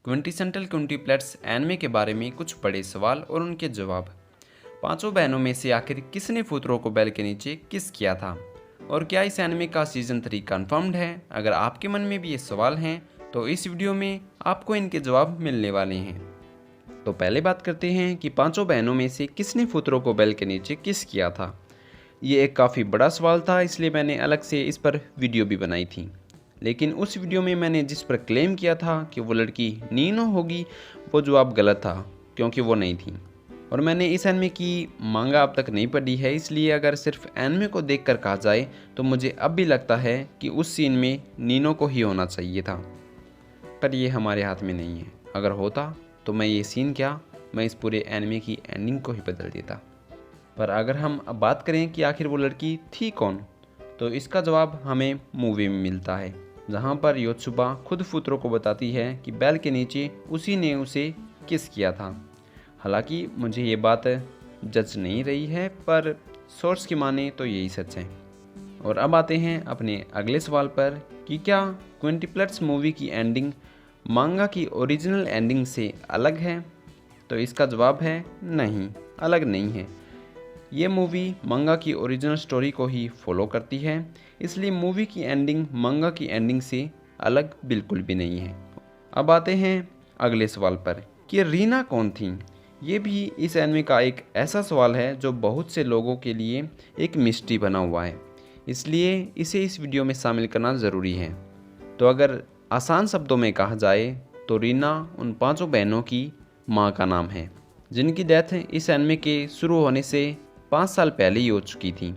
क्विंटीसेंटल क्विंटीप्लेट्स anime के बारे में कुछ बड़े सवाल और उनके जवाब। पांचों बहनों में से आखिर किसने फुतरो को बेल के नीचे किस किया था, और क्या इस एनिमे का सीजन 3 कंफर्म्ड है? अगर आपके मन में भी ये सवाल हैं तो इस वीडियो में आपको इनके जवाब मिलने वाले हैं। तो पहले बात करते हैं कि पांचों बहनों में से किसने फुतरो को बेल के नीचे किस किया था। ये एक काफ़ी बड़ा सवाल था, इसलिए मैंने अलग से इस पर वीडियो भी बनाई थी। लेकिन उस वीडियो में मैंने जिस पर क्लेम किया था कि वो लड़की नीनो होगी, वो जवाब गलत था, क्योंकि वो नहीं थी। और मैंने इस एनिमे की मांगा अब तक नहीं पढ़ी है, इसलिए अगर सिर्फ एनिमे को देखकर कहा जाए तो मुझे अब भी लगता है कि उस सीन में नीनो को ही होना चाहिए था। पर ये हमारे हाथ में नहीं है। अगर होता तो मैं ये सीन क्या, मैं इस पूरे एनिमे की एंडिंग को ही बदल देता। पर अगर हम अब बात करें कि आखिर वो लड़की थी कौन, तो इसका जवाब हमें मूवी में मिलता है, जहां पर योत्सुबा खुद फुतरो को बताती है कि बेल के नीचे उसी ने उसे किस किया था। हालांकि मुझे ये बात जज नहीं रही है, पर सोर्स की माने तो यही सच है। और अब आते हैं अपने अगले सवाल पर कि क्या क्विंटीप्लेट्स मूवी की एंडिंग मांगा की ओरिजिनल एंडिंग से अलग है? तो इसका जवाब है नहीं, अलग नहीं है। ये मूवी मंगा की ओरिजिनल स्टोरी को ही फॉलो करती है, इसलिए मूवी की एंडिंग मंगा की एंडिंग से अलग बिल्कुल भी नहीं है। अब आते हैं अगले सवाल पर कि रीना कौन थी। ये भी इस एनिमे का एक ऐसा सवाल है जो बहुत से लोगों के लिए एक मिस्ट्री बना हुआ है, इसलिए इसे इस वीडियो में शामिल करना ज़रूरी है। तो अगर आसान शब्दों में कहा जाए तो रीना उन पांचों बहनों की माँ का नाम है, जिनकी डेथ इस एनिमे के शुरू होने से 5 साल पहले ही हो चुकी थी।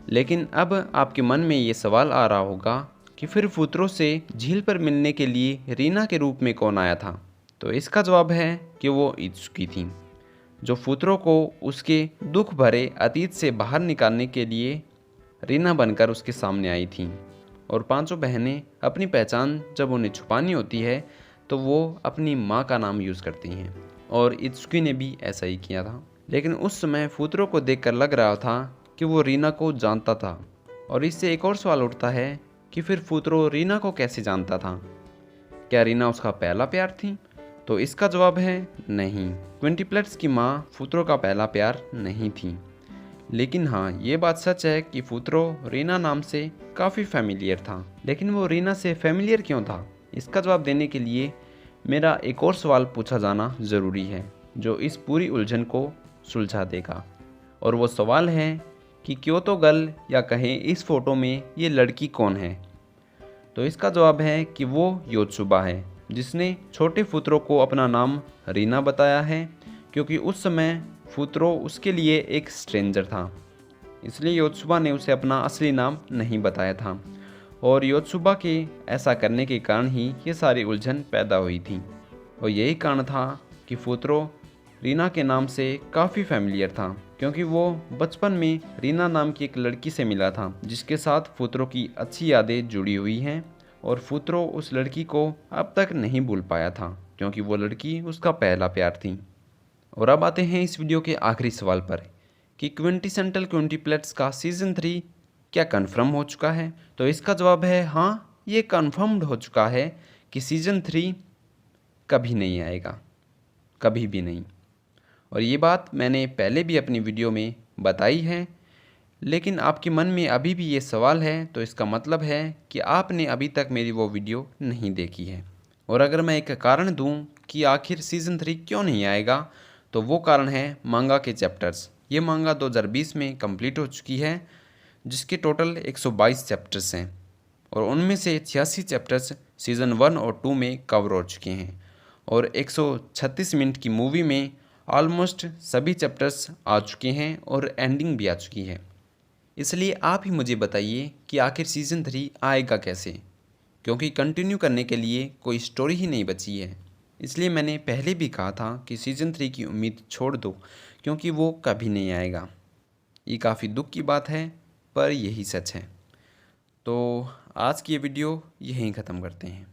लेकिन अब आपके मन में ये सवाल आ रहा होगा कि फिर फुतरो से झील पर मिलने के लिए रीना के रूप में कौन आया था? तो इसका जवाब है कि वो इत्सुकी थी, जो फुतरो को उसके दुख भरे अतीत से बाहर निकालने के लिए रीना बनकर उसके सामने आई थी। और पांचों बहनें अपनी पहचान जब उन्हें छुपानी होती है तो वो अपनी माँ का नाम यूज़ करती हैं, और इत्सुकी ने भी ऐसा ही किया था। लेकिन उस समय फुतरो को देखकर लग रहा था कि वो रीना को जानता था। और इससे एक और सवाल उठता है कि फिर फुतरो रीना को कैसे जानता था? क्या रीना उसका पहला प्यार थी? तो इसका जवाब है नहीं। क्विंटीप्लेट्स की माँ फुतरो का पहला प्यार नहीं थी। लेकिन हाँ, ये बात सच है कि फुतरो रीना नाम से काफ़ी फेमिलियर था। लेकिन वो रीना से फेमिलियर क्यों था? इसका जवाब देने के लिए मेरा एक और सवाल पूछा जाना ज़रूरी है, जो इस पूरी उलझन को सुलझा देगा। और वो सवाल है कि क्योतो गर्ल, या कहें इस फोटो में ये लड़की कौन है? तो इसका जवाब है कि वो योत्सुबा है, जिसने छोटे फुतरो को अपना नाम रीना बताया है, क्योंकि उस समय फुतरो उसके लिए एक स्ट्रेंजर था। इसलिए योत्सुबा ने उसे अपना असली नाम नहीं बताया था, और योत्सुबा के ऐसा करने के कारण ही ये सारी उलझन पैदा हुई थी। और यही कारण था कि फुतरो रीना के नाम से काफ़ी फेमिलियर था, क्योंकि वो बचपन में रीना नाम की एक लड़की से मिला था, जिसके साथ फुतरो की अच्छी यादें जुड़ी हुई हैं। और फुतरो उस लड़की को अब तक नहीं भूल पाया था, क्योंकि वो लड़की उसका पहला प्यार थी। और अब आते हैं इस वीडियो के आखिरी सवाल पर कि क्विंटीसेंटल क्विंटीप्लेट्स का सीज़न 3 क्या कन्फर्म हो चुका है? तो इसका जवाब है हाँ, ये कन्फर्म्ड हो चुका है कि सीज़न 3 कभी नहीं आएगा, कभी भी नहीं। और ये बात मैंने पहले भी अपनी वीडियो में बताई है, लेकिन आपके मन में अभी भी ये सवाल है, तो इसका मतलब है कि आपने अभी तक मेरी वो वीडियो नहीं देखी है। और अगर मैं एक कारण दूं कि आखिर सीज़न 3 क्यों नहीं आएगा, तो वो कारण है मांगा के चैप्टर्स। ये मांगा 2020 में कंप्लीट हो चुकी है, जिसके टोटल 122 चैप्टर्स हैं, और उनमें से 86 चैप्टर्स सीज़न 1 और 2 में कवर हो चुके हैं। और 136 मिनट की मूवी में ऑलमोस्ट सभी चैप्टर्स आ चुके हैं और एंडिंग भी आ चुकी है। इसलिए आप ही मुझे बताइए कि आखिर सीज़न 3 आएगा कैसे, क्योंकि कंटिन्यू करने के लिए कोई स्टोरी ही नहीं बची है। इसलिए मैंने पहले भी कहा था कि सीज़न 3 की उम्मीद छोड़ दो, क्योंकि वो कभी नहीं आएगा। ये काफ़ी दुख की बात है, पर यही सच है। तो आज की ये वीडियो यहीं ख़त्म करते हैं।